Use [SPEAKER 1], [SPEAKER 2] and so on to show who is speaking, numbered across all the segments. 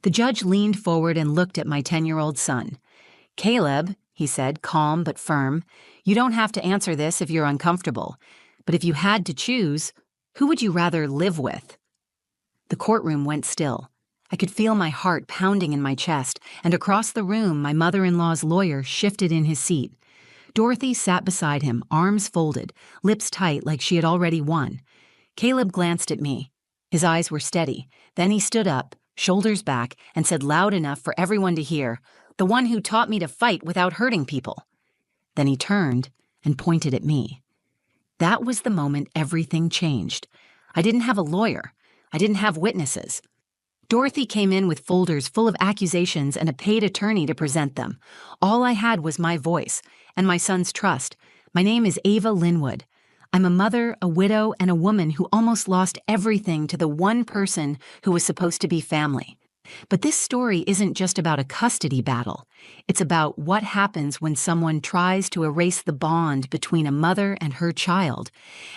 [SPEAKER 1] The judge leaned forward and looked at my 10-year-old son. "Caleb," he said, calm but firm, "you don't have to answer this if you're uncomfortable. But if you had to choose, who would you rather live with?" The courtroom went still. I could feel my heart pounding in my chest, and across the room my mother-in-law's lawyer shifted in his seat. Dorothy sat beside him, arms folded, lips tight like she had already won. Caleb glanced at me. His eyes were steady. Then he stood up, shoulders back, and said loud enough for everyone to hear, "The one who taught me to fight without hurting people." Then he turned and pointed at me. That was the moment everything changed. I didn't have a lawyer. I didn't have witnesses. Dorothy came in with folders full of accusations and a paid attorney to present them. All I had was my voice and my son's trust. My name is Ava Linwood. I'm a mother, a widow, and a woman who almost lost everything to the one person who was supposed to be family. But this story isn't just about a custody battle. It's about what happens when someone tries to erase the bond between a mother and her child,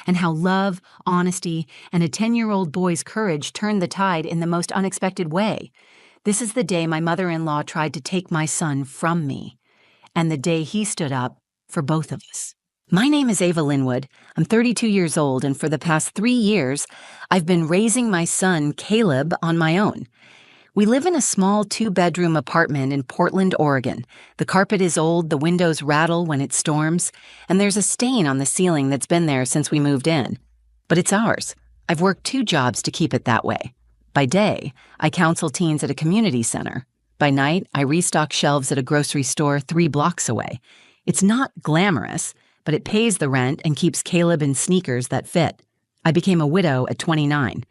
[SPEAKER 1] and how love, honesty, and a 10-year-old boy's courage turned the tide in the most unexpected way. This is the day my mother-in-law tried to take my son from me, and the day he stood up for both of us. My name is Ava Linwood. I'm 32 years old, and for the past 3 years, I've been raising my son, Caleb, on my own. We live in a small 2-bedroom apartment in Portland, Oregon. The carpet is old, the windows rattle when it storms, and there's a stain on the ceiling that's been there since we moved in. But it's ours. I've worked 2 jobs to keep it that way. By day, I counsel teens at a community center. By night, I restock shelves at a grocery store 3 blocks away. It's not glamorous, but it pays the rent and keeps Caleb in sneakers that fit. I became a widow at 29.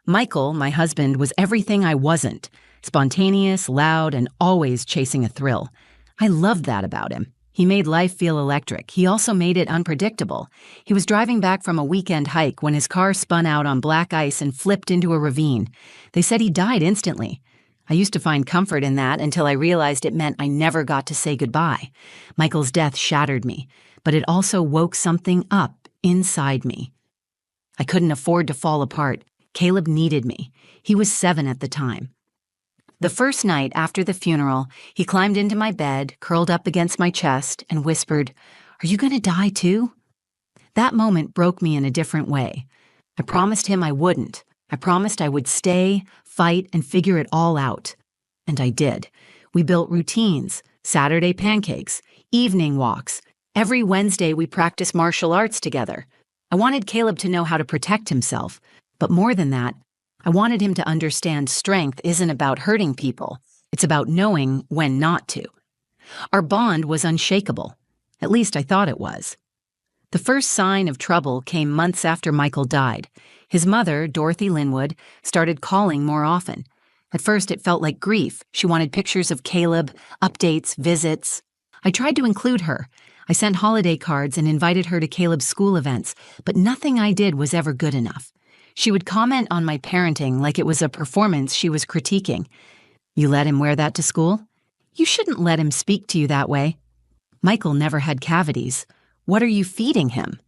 [SPEAKER 1] Michael, my husband, was everything I wasn't. Spontaneous, loud, and always chasing a thrill. I loved that about him. He made life feel electric. He also made it unpredictable. He was driving back from a weekend hike when his car spun out on black ice and flipped into a ravine. They said he died instantly. I used to find comfort in that until I realized it meant I never got to say goodbye. Michael's death shattered me, but it also woke something up inside me. I couldn't afford to fall apart. Caleb needed me. He was 7 at the time. The first night after the funeral, he climbed into my bed, curled up against my chest, and whispered, "Are you going to die too?" That moment broke me in a different way. I promised him I wouldn't. I promised I would stay, fight, and figure it all out. And I did. We built routines, Saturday pancakes, evening walks. Every Wednesday we practiced martial arts together. I wanted Caleb to know how to protect himself. But more than that, I wanted him to understand strength isn't about hurting people. It's about knowing when not to. Our bond was unshakable. At least I thought it was. The first sign of trouble came months after Michael died. His mother, Dorothy Linwood, started calling more often. At first it felt like grief. She wanted pictures of Caleb, updates, visits. I tried to include her. I sent holiday cards and invited her to Caleb's school events, but nothing I did was ever good enough. She would comment on my parenting like it was a performance she was critiquing. "You let him wear that to school? You shouldn't let him speak to you that way. Michael never had cavities. What are you feeding him?"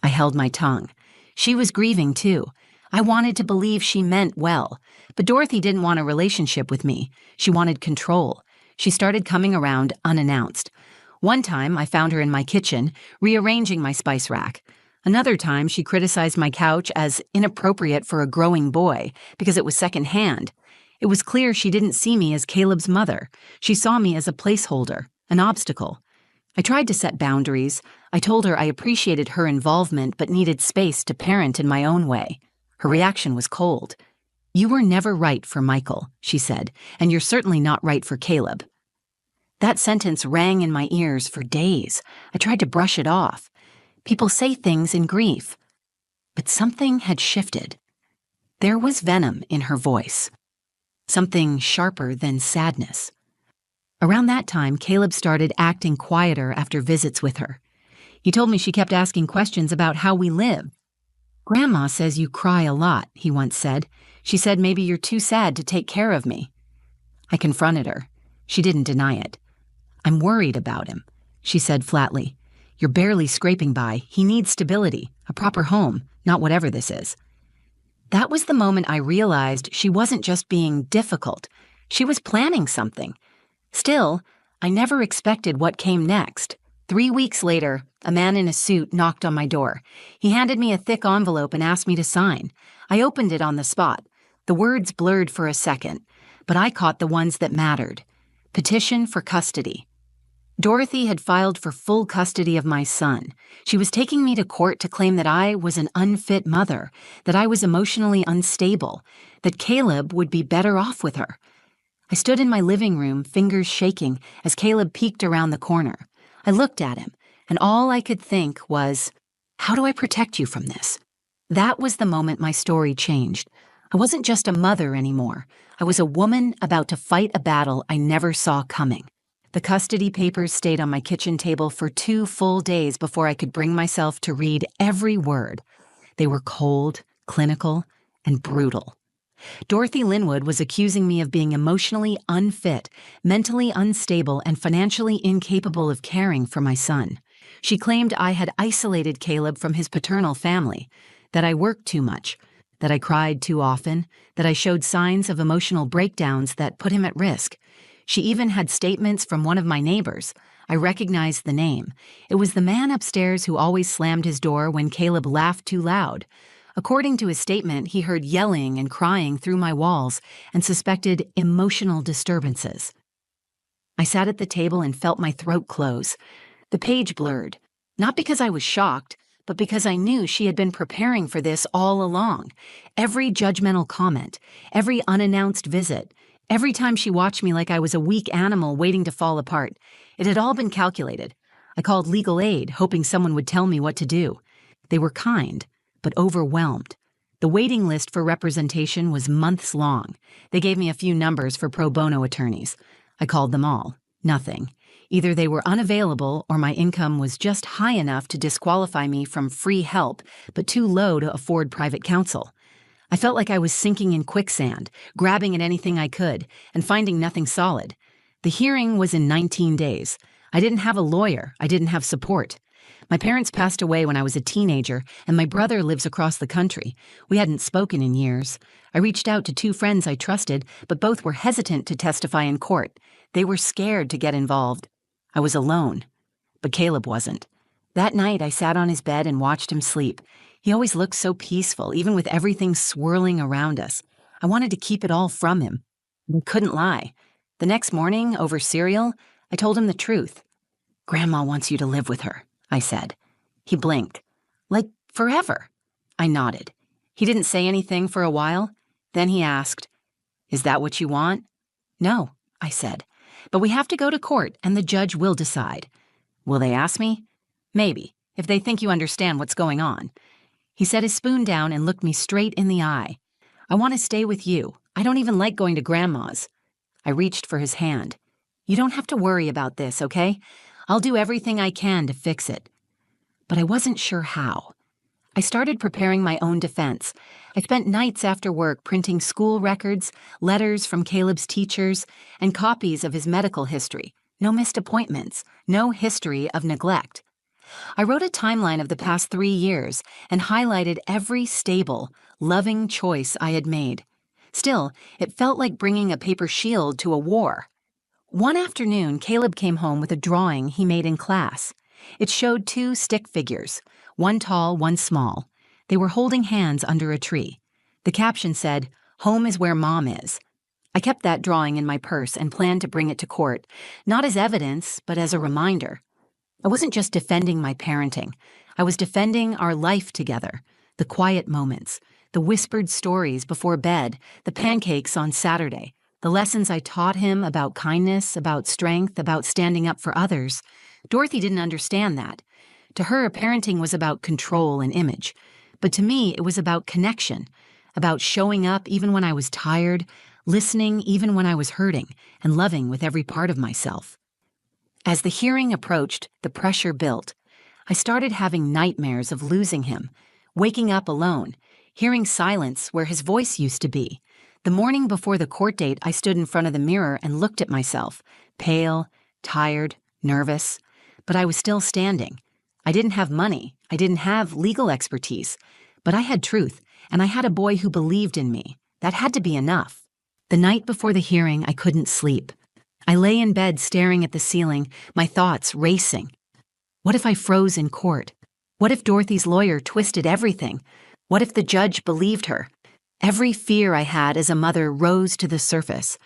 [SPEAKER 1] I held my tongue. She was grieving too. I wanted to believe she meant well, but Dorothy didn't want a relationship with me. She wanted control. She started coming around unannounced. One time, I found her in my kitchen, rearranging my spice rack. Another time, she criticized my couch as inappropriate for a growing boy because it was secondhand. It was clear she didn't see me as Caleb's mother. She saw me as a placeholder, an obstacle. I tried to set boundaries. I told her I appreciated her involvement but needed space to parent in my own way. Her reaction was cold. "You were never right for Michael," she said, "and you're certainly not right for Caleb." That sentence rang in my ears for days. I tried to brush it off. People say things in grief. But something had shifted. There was venom in her voice. Something sharper than sadness. Around that time, Caleb started acting quieter after visits with her. He told me she kept asking questions about how we live. "Grandma says you cry a lot," he once said. "She said maybe you're too sad to take care of me." I confronted her. She didn't deny it. "I'm worried about him," she said flatly. "You're barely scraping by. He needs stability, a proper home, not whatever this is." That was the moment I realized she wasn't just being difficult. She was planning something. Still, I never expected what came next. 3 weeks later, a man in a suit knocked on my door. He handed me a thick envelope and asked me to sign. I opened it on the spot. The words blurred for a second, but I caught the ones that mattered. Petition for custody. Dorothy had filed for full custody of my son. She was taking me to court to claim that I was an unfit mother, that I was emotionally unstable, that Caleb would be better off with her. I stood in my living room, fingers shaking, as Caleb peeked around the corner. I looked at him, and all I could think was, how do I protect you from this? That was the moment my story changed. I wasn't just a mother anymore. I was a woman about to fight a battle I never saw coming. The custody papers stayed on my kitchen table for 2 full days before I could bring myself to read every word. They were cold, clinical, and brutal. Dorothy Linwood was accusing me of being emotionally unfit, mentally unstable, and financially incapable of caring for my son. She claimed I had isolated Caleb from his paternal family, that I worked too much, that I cried too often, that I showed signs of emotional breakdowns that put him at risk. She even had statements from one of my neighbors. I recognized the name. It was the man upstairs who always slammed his door when Caleb laughed too loud. According to his statement, he heard yelling and crying through my walls and suspected emotional disturbances. I sat at the table and felt my throat close. The page blurred, not because I was shocked, but because I knew she had been preparing for this all along. Every judgmental comment, every unannounced visit, every time she watched me like I was a weak animal waiting to fall apart, it had all been calculated. I called legal aid, hoping someone would tell me what to do. They were kind, but overwhelmed. The waiting list for representation was months long. They gave me a few numbers for pro bono attorneys. I called them all. Nothing. Either they were unavailable or my income was just high enough to disqualify me from free help, but too low to afford private counsel. I felt like I was sinking in quicksand, grabbing at anything I could, and finding nothing solid. The hearing was in 19 days. I didn't have a lawyer. I didn't have support. My parents passed away when I was a teenager, and my brother lives across the country. We hadn't spoken in years. I reached out to 2 friends I trusted, but both were hesitant to testify in court. They were scared to get involved. I was alone, but Caleb wasn't. That night, I sat on his bed and watched him sleep. He always looked so peaceful, even with everything swirling around us. I wanted to keep it all from him. I couldn't lie. The next morning, over cereal, I told him the truth. "Grandma wants you to live with her," I said. He blinked. "Like forever?" I nodded. He didn't say anything for a while. Then he asked, "Is that what you want?" "No," I said. "But we have to go to court, and the judge will decide." "Will they ask me?" "Maybe, if they think you understand what's going on." He set his spoon down and looked me straight in the eye. "I want to stay with you. I don't even like going to Grandma's." I reached for his hand. "You don't have to worry about this, okay? I'll do everything I can to fix it." But I wasn't sure how. I started preparing my own defense. I spent nights after work printing school records, letters from Caleb's teachers, and copies of his medical history. No missed appointments, no history of neglect. I wrote a timeline of the past 3 years and highlighted every stable, loving choice I had made. Still, it felt like bringing a paper shield to a war. One afternoon, Caleb came home with a drawing he made in class. It showed 2 stick figures, one tall, one small. They were holding hands under a tree. The caption said, "Home is where Mom is." I kept that drawing in my purse and planned to bring it to court, not as evidence, but as a reminder. I wasn't just defending my parenting. I was defending our life together, the quiet moments, the whispered stories before bed, the pancakes on Saturday, the lessons I taught him about kindness, about strength, about standing up for others. Dorothy didn't understand that. To her, parenting was about control and image. But to me, it was about connection, about showing up even when I was tired, listening even when I was hurting, and loving with every part of myself. As the hearing approached, the pressure built. I started having nightmares of losing him, waking up alone, hearing silence where his voice used to be. The morning before the court date, I stood in front of the mirror and looked at myself, pale, tired, nervous. But I was still standing. I didn't have money. I didn't have legal expertise. But I had truth, and I had a boy who believed in me. That had to be enough. The night before the hearing, I couldn't sleep. I lay in bed staring at the ceiling, my thoughts racing. What if I froze in court? What if Dorothy's lawyer twisted everything? What if the judge believed her? Every fear I had as a mother rose to the surface.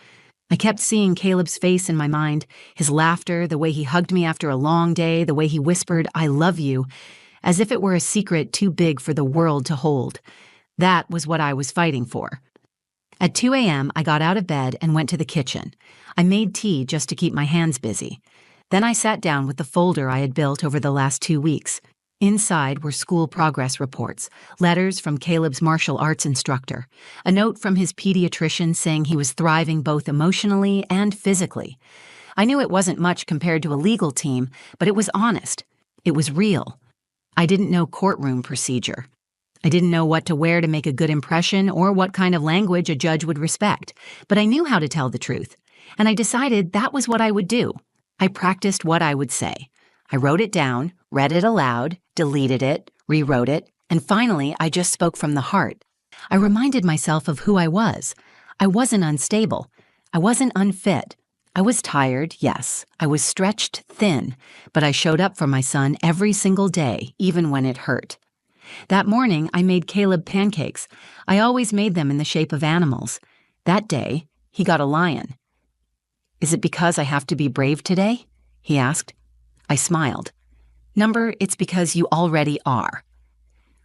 [SPEAKER 1] I kept seeing Caleb's face in my mind, his laughter, the way he hugged me after a long day, the way he whispered, "I love you," as if it were a secret too big for the world to hold. That was what I was fighting for. At 2 a.m., I got out of bed and went to the kitchen. I made tea just to keep my hands busy. Then I sat down with the folder I had built over the last 2 weeks. Inside were school progress reports, letters from Caleb's martial arts instructor, a note from his pediatrician saying he was thriving both emotionally and physically. I knew it wasn't much compared to a legal team, but it was honest. It was real. I didn't know courtroom procedure. I didn't know what to wear to make a good impression or what kind of language a judge would respect, but I knew how to tell the truth, and I decided that was what I would do. I practiced what I would say. I wrote it down, read it aloud, deleted it, rewrote it, and finally I just spoke from the heart. I reminded myself of who I was. I wasn't unstable. I wasn't unfit. I was tired, yes. I was stretched thin, but I showed up for my son every single day, even when it hurt. That morning, I made Caleb pancakes. I always made them in the shape of animals. That day, he got a lion. "Is it because I have to be brave today?" he asked. I smiled. "Number, it's because you already are."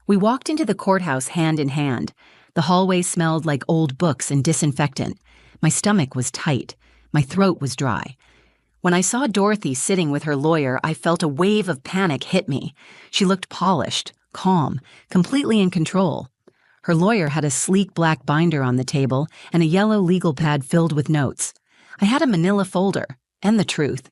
[SPEAKER 1] We walked into the courthouse hand in hand. The hallway smelled like old books and disinfectant. My stomach was tight. My throat was dry. When I saw Dorothy sitting with her lawyer, I felt a wave of panic hit me. She looked polished, calm, completely in control. Her lawyer had a sleek black binder on the table and a yellow legal pad filled with notes. I had a manila folder, and the truth.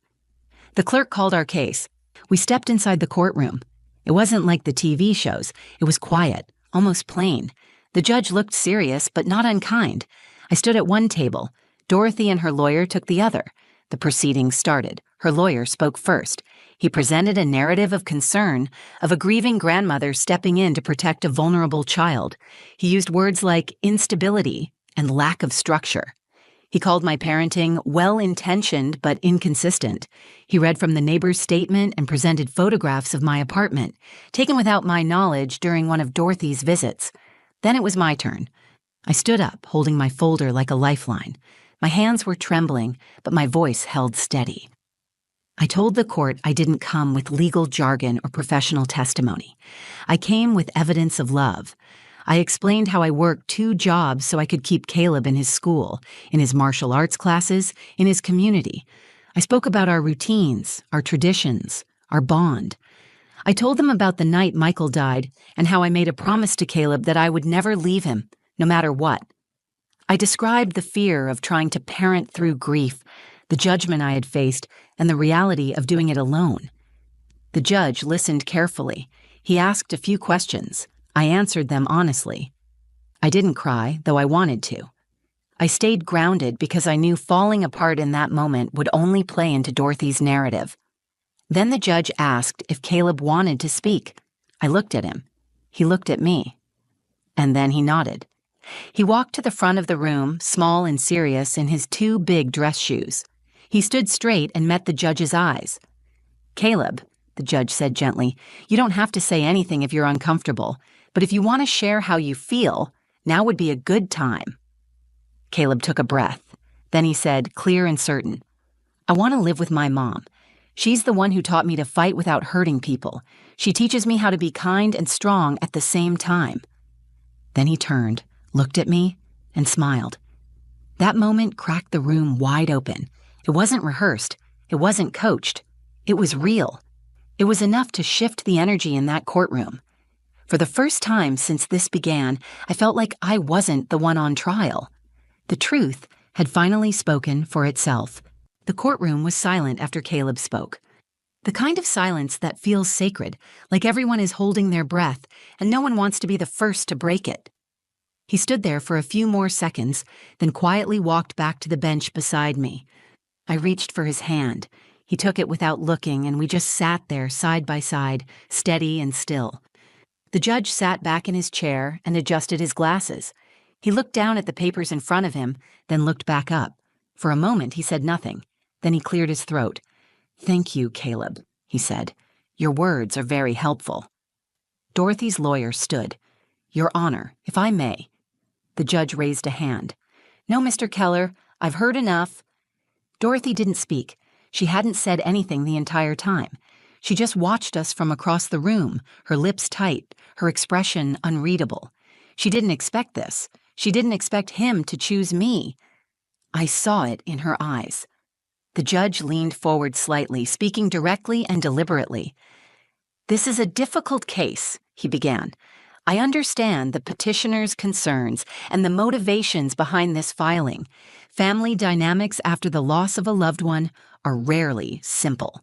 [SPEAKER 1] The clerk called our case. We stepped inside the courtroom. It wasn't like the TV shows. It was quiet, almost plain. The judge looked serious, but not unkind. I stood at one table. Dorothy and her lawyer took the other. The proceedings started. Her lawyer spoke first. He presented a narrative of concern, of a grieving grandmother stepping in to protect a vulnerable child. He used words like instability and lack of structure. He called my parenting well-intentioned but inconsistent. He read from the neighbor's statement and presented photographs of my apartment, taken without my knowledge during one of Dorothy's visits. Then it was my turn. I stood up, holding my folder like a lifeline. My hands were trembling, but my voice held steady. I told the court I didn't come with legal jargon or professional testimony. I came with evidence of love. I explained how I worked 2 jobs so I could keep Caleb in his school, in his martial arts classes, in his community. I spoke about our routines, our traditions, our bond. I told them about the night Michael died and how I made a promise to Caleb that I would never leave him, no matter what. I described the fear of trying to parent through grief, the judgment I had faced, and the reality of doing it alone. The judge listened carefully. He asked a few questions. I answered them honestly. I didn't cry, though I wanted to. I stayed grounded because I knew falling apart in that moment would only play into Dorothy's narrative. Then the judge asked if Caleb wanted to speak. I looked at him. He looked at me. And then he nodded. He walked to the front of the room, small and serious, in his 2 big dress shoes. He stood straight and met the judge's eyes. "Caleb," the judge said gently, "you don't have to say anything if you're uncomfortable, but if you want to share how you feel, now would be a good time." Caleb took a breath. Then he said, clear and certain, "I want to live with my mom. She's the one who taught me to fight without hurting people. She teaches me how to be kind and strong at the same time." Then he turned, looked at me, and smiled. That moment cracked the room wide open. It wasn't rehearsed. It wasn't coached. It was real. It was enough to shift the energy in that courtroom. For the first time since this began, I felt like I wasn't the one on trial. The truth had finally spoken for itself. The courtroom was silent after Caleb spoke. The kind of silence that feels sacred, like everyone is holding their breath and no one wants to be the first to break it. He stood there for a few more seconds, then quietly walked back to the bench beside me. I reached for his hand. He took it without looking, and we just sat there side by side, steady and still. The judge sat back in his chair and adjusted his glasses. He looked down at the papers in front of him, then looked back up. For a moment, he said nothing. Then he cleared his throat. "Thank you, Caleb," he said. "Your words are very helpful." Dorothy's lawyer stood. "Your Honor, if I may." The judge raised a hand. "No, Mr. Keller, I've heard enough." Dorothy didn't speak. She hadn't said anything the entire time. She just watched us from across the room, her lips tight, her expression unreadable. She didn't expect this. She didn't expect him to choose me. I saw it in her eyes. The judge leaned forward slightly, speaking directly and deliberately. "This is a difficult case," he began. "I understand the petitioner's concerns and the motivations behind this filing. Family dynamics after the loss of a loved one are rarely simple."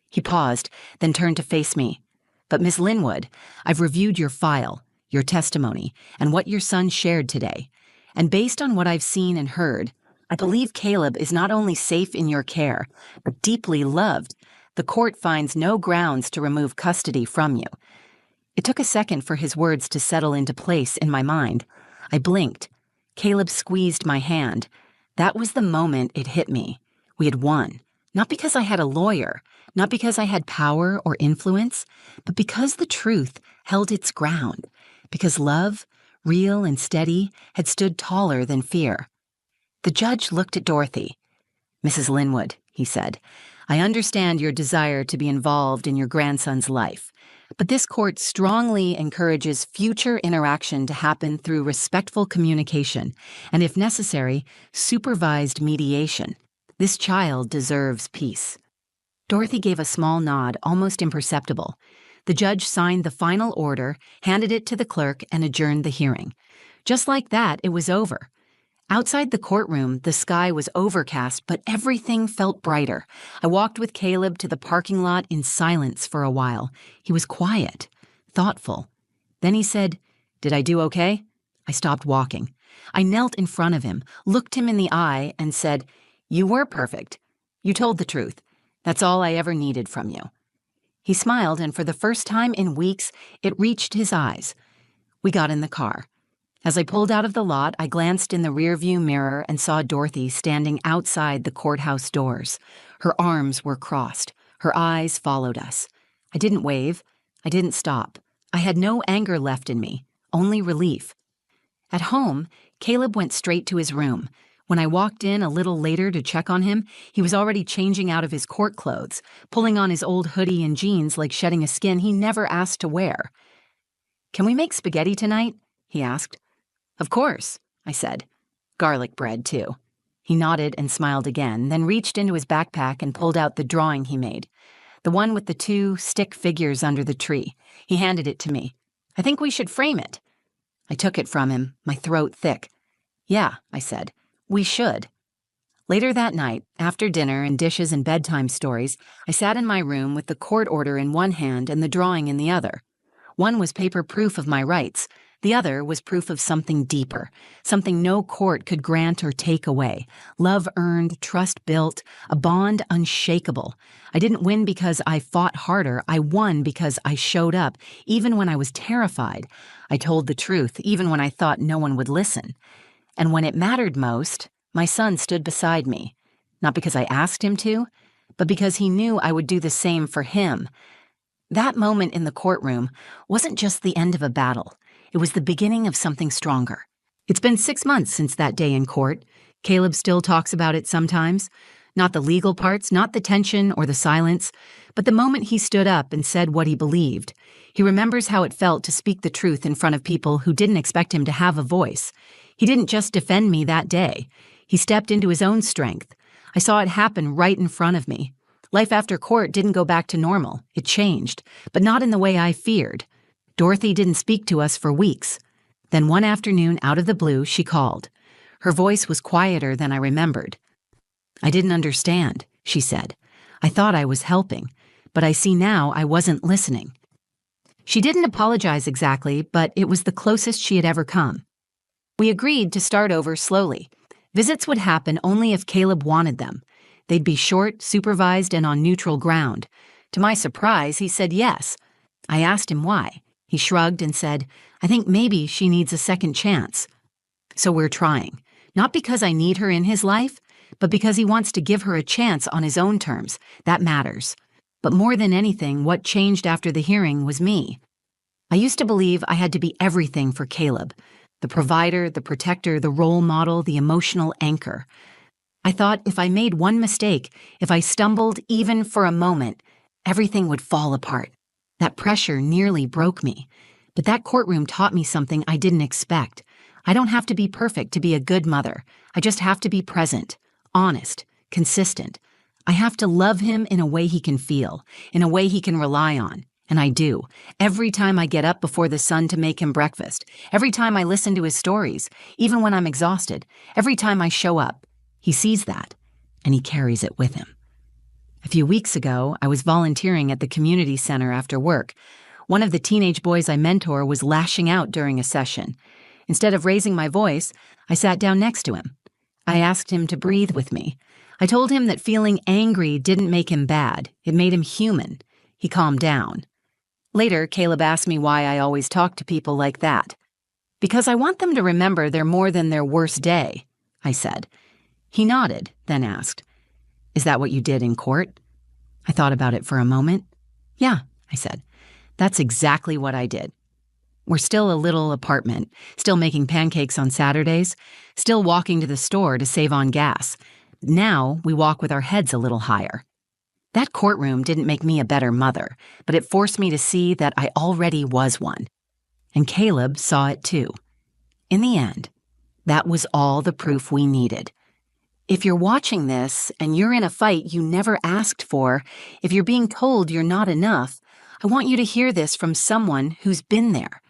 [SPEAKER 1] He paused, then turned to face me. "But Ms. Linwood, I've reviewed your file, your testimony, and what your son shared today. And based on what I've seen and heard, I believe Caleb is not only safe in your care, but deeply loved. The court finds no grounds to remove custody from you." It took a second for his words to settle into place in my mind. I blinked. Caleb squeezed my hand. That was the moment it hit me. We had won. Not because I had a lawyer, not because I had power or influence, but because the truth held its ground, because love, real and steady, had stood taller than fear. The judge looked at Dorothy. "Mrs. Linwood," he said, "I understand your desire to be involved in your grandson's life, but this court strongly encourages future interaction to happen through respectful communication and, if necessary, supervised mediation. This child deserves peace." Dorothy gave a small nod, almost imperceptible. The judge signed the final order, handed it to the clerk, and adjourned the hearing. Just like that, it was over. Outside the courtroom, the sky was overcast, but everything felt brighter. I walked with Caleb to the parking lot in silence for a while. He was quiet, thoughtful. Then he said, "Did I do okay?" I stopped walking. I knelt in front of him, looked him in the eye, and said, "You were perfect. You told the truth. That's all I ever needed from you." He smiled, and for the first time in weeks, it reached his eyes. We got in the car. As I pulled out of the lot, I glanced in the rearview mirror and saw Dorothy standing outside the courthouse doors. Her arms were crossed. Her eyes followed us. I didn't wave. I didn't stop. I had no anger left in me, only relief. At home, Caleb went straight to his room. When I walked in a little later to check on him, he was already changing out of his court clothes, pulling on his old hoodie and jeans like shedding a skin he never asked to wear. "Can we make spaghetti tonight?" he asked. "Of course," I said. "Garlic bread, too." He nodded and smiled again, then reached into his backpack and pulled out the drawing he made. The one with the 2 stick figures under the tree. He handed it to me. "I think we should frame it." I took it from him, my throat thick. "Yeah," I said, "we should." Later that night, after dinner and dishes and bedtime stories, I sat in my room with the court order in one hand and the drawing in the other. One was paper proof of my rights. The other was proof of something deeper, something no court could grant or take away. Love earned, trust built, a bond unshakable. I didn't win because I fought harder. I won because I showed up, even when I was terrified. I told the truth, even when I thought no one would listen. And when it mattered most, my son stood beside me. Not because I asked him to, but because he knew I would do the same for him. That moment in the courtroom wasn't just the end of a battle. It was the beginning of something stronger. It's been 6 months since that day in court. Caleb still talks about it sometimes. Not the legal parts, not the tension or the silence, but the moment he stood up and said what he believed. He remembers how it felt to speak the truth in front of people who didn't expect him to have a voice. He didn't just defend me that day. He stepped into his own strength. I saw it happen right in front of me. Life after court didn't go back to normal. It changed, but not in the way I feared. Dorothy didn't speak to us for weeks. Then one afternoon, out of the blue, she called. Her voice was quieter than I remembered. "I didn't understand," she said. "I thought I was helping, but I see now I wasn't listening." She didn't apologize exactly, but it was the closest she had ever come. We agreed to start over slowly. Visits would happen only if Caleb wanted them. They'd be short, supervised, and on neutral ground. To my surprise, he said yes. I asked him why. He shrugged and said, "I think maybe she needs a second chance." so we're trying. Not because I need her in his life, but because he wants to give her a chance on his own terms. That matters. But more than anything, what changed after the hearing was me. I used to believe I had to be everything for Caleb. The provider, the protector, the role model, the emotional anchor. I thought if I made one mistake, if I stumbled even for a moment, everything would fall apart. That pressure nearly broke me. But that courtroom taught me something I didn't expect. I don't have to be perfect to be a good mother. I just have to be present, honest, consistent. I have to love him in a way he can feel, in a way he can rely on. And I do. Every time I get up before the sun to make him breakfast, every time I listen to his stories, even when I'm exhausted, every time I show up, he sees that, and he carries it with him. A few weeks ago, I was volunteering at the community center after work. One of the teenage boys I mentor was lashing out during a session. Instead of raising my voice, I sat down next to him. I asked him to breathe with me. I told him that feeling angry didn't make him bad. It made him human. He calmed down. Later, Caleb asked me why I always talk to people like that. Because I want them to remember they're more than their worst day, I said. He nodded, then asked, "Is that what you did in court?" I thought about it for a moment. "Yeah," I said. "That's exactly what I did." We're still a little apartment, still making pancakes on Saturdays, still walking to the store to save on gas. Now we walk with our heads a little higher. That courtroom didn't make me a better mother, but it forced me to see that I already was one. And Caleb saw it too. In the end, that was all the proof we needed. If you're watching this and you're in a fight you never asked for, if you're being told you're not enough, I want you to hear this from someone who's been there.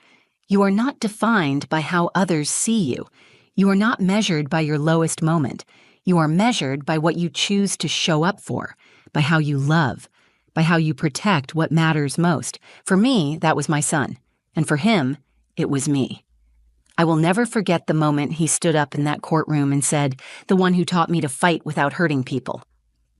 [SPEAKER 1] You are not defined by how others see you. You are not measured by your lowest moment. You are measured by what you choose to show up for, by how you love, by how you protect what matters most. For me, that was my son. And for him, it was me. I will never forget the moment he stood up in that courtroom and said, "The one who taught me to fight without hurting people."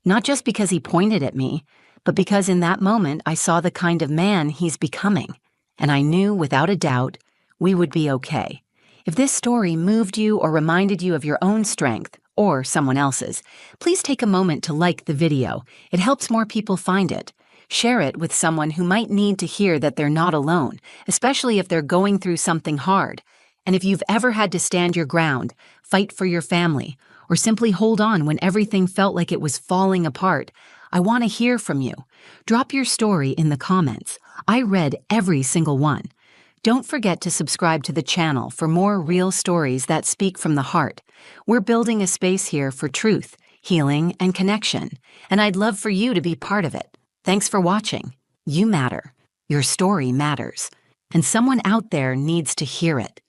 [SPEAKER 1] Not just because he pointed at me, but because in that moment I saw the kind of man he's becoming. And I knew without a doubt we would be okay. If this story moved you or reminded you of your own strength, or someone else's, please take a moment to like the video. It helps more people find it. Share it with someone who might need to hear that they're not alone, especially if they're going through something hard. And if you've ever had to stand your ground, fight for your family, or simply hold on when everything felt like it was falling apart, I want to hear from you. Drop your story in the comments. I read every single one. Don't forget to subscribe to the channel for more real stories that speak from the heart. We're building a space here for truth, healing, and connection, and I'd love for you to be part of it. Thanks for watching. You matter. Your story matters, and someone out there needs to hear it.